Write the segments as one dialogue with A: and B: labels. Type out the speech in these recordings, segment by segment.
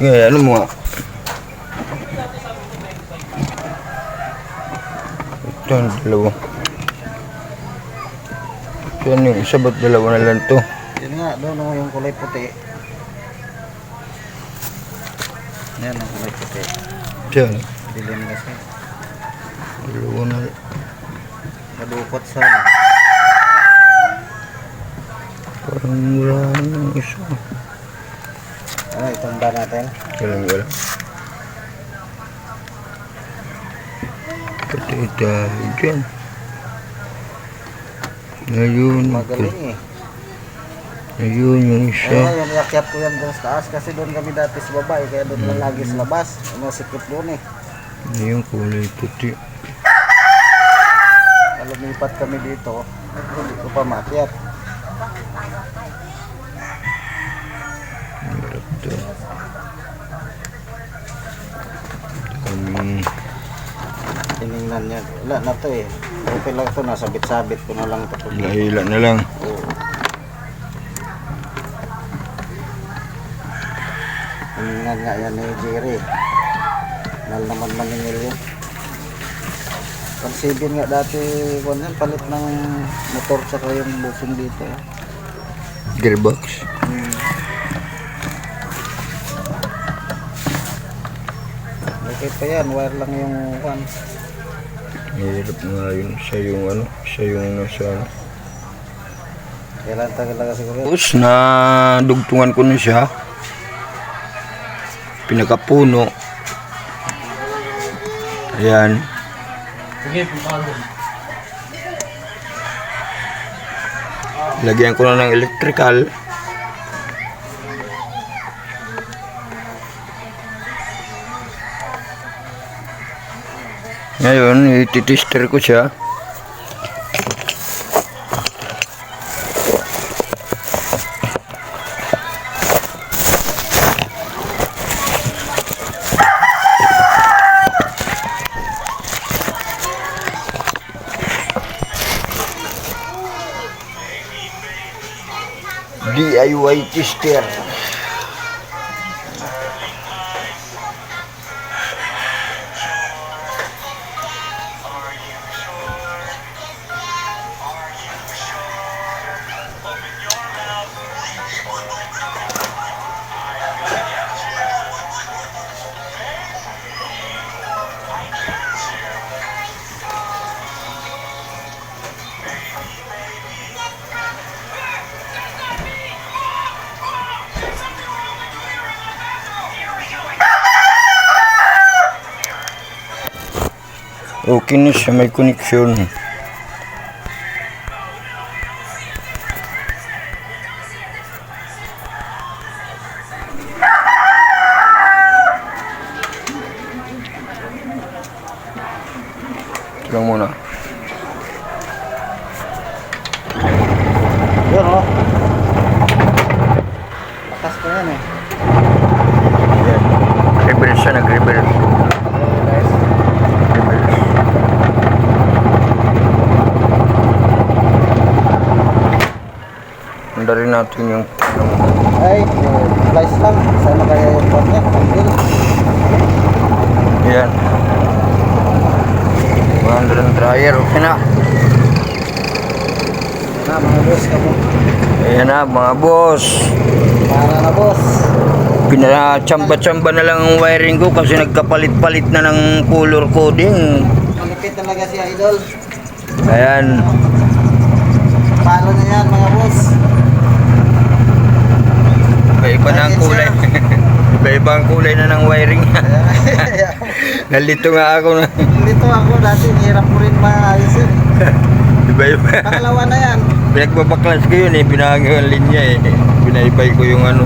A: Okay, ano mo nga? Ito ang dalawa. Yan yung isa, ba't dalawa na lang to?
B: Yun nga, doon o yung kulay puti. Yan ang kulay puti.
A: Diyan.
B: Dilim kasi.
A: Dalawa na.
B: Madukot sana.
A: Parang wala nang isa.
B: Ano, itumba natin?
A: Wala. Pati tayo dyan. Ayun.
B: Magaling eh.
A: Ayun yung isa.
B: Ayun, yung yakyat ko yan doon sa taas kasi doon kami dati sa baba eh, kaya doon lang lagi sa labas. Masikip doon eh.
A: Ayun, kulay puti.
B: Lumipat kami dito, hindi ko pa maakyat.
A: Hirap to.
B: Tinignan niya, wala na to eh. Okay lang to, nasabit-sabit ko na lang ito.
A: Nahila na lang.
B: Oo. Tinignan nga yan ni Jerry. Mahal naman maningil yun. Pansibin nga dati, palit ng motor tsaka yung busong dito.
A: Gearbox.
B: Okay pa yan, wire lang yung one.
A: Hirap nga yun. Siya yung ano. Siya yung nasa ano.
B: Kailan tagal lang siguro.
A: Tapos na dugtungan ko na siya. Pinakapuno. Ayan. Lagyan ko na ng electrical. Ngayon, ititester ko siya. DIY tester. Okay na siya, may connection. Ito lang muna.
B: Yun o. Lakas ko yan eh.
A: Ayan. Rebel siya, nag-rebel. Handa rin natin yung
B: Ay, slice lang. Sana kaya yung pot niya.
A: ayan. Handa ng dryer. Okay na.
B: Yan na mga boss ka mo.
A: Ayan na mga boss.
B: Para na boss.
A: Pinachamba-chamba na lang ang wiring ko kasi nagkapalit-palit na ng color coding.
B: Malipit talaga si Idol.
A: Ayan.
B: Palo na yan mga boss.
A: Iba-iba na ang kulay. Iba-iba ang kulay na ng wiring. Nalito nga ako na.
B: Dito ako dati, hirap ko rin maayos yun.
A: Iba-iba.
B: Pangalawa na yan.
A: Pinagbabaklas ko yun eh. Pinahanggang linya eh. Pinaibay ko yung ano.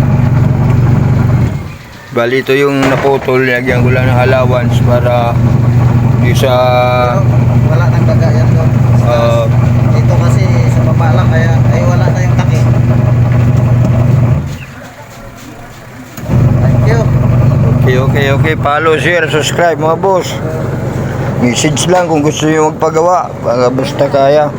A: Bali ito yung naputol. Lagyan ko lang ng allowance para yung sa...
B: Wala nang daga yan doon. Dito kasi sa baba lang kaya ay wala na yung taki. Thank you.
A: Okay. Follow, share, subscribe mga boss. Message lang kung gusto nyo magpagawa. Basta kaya.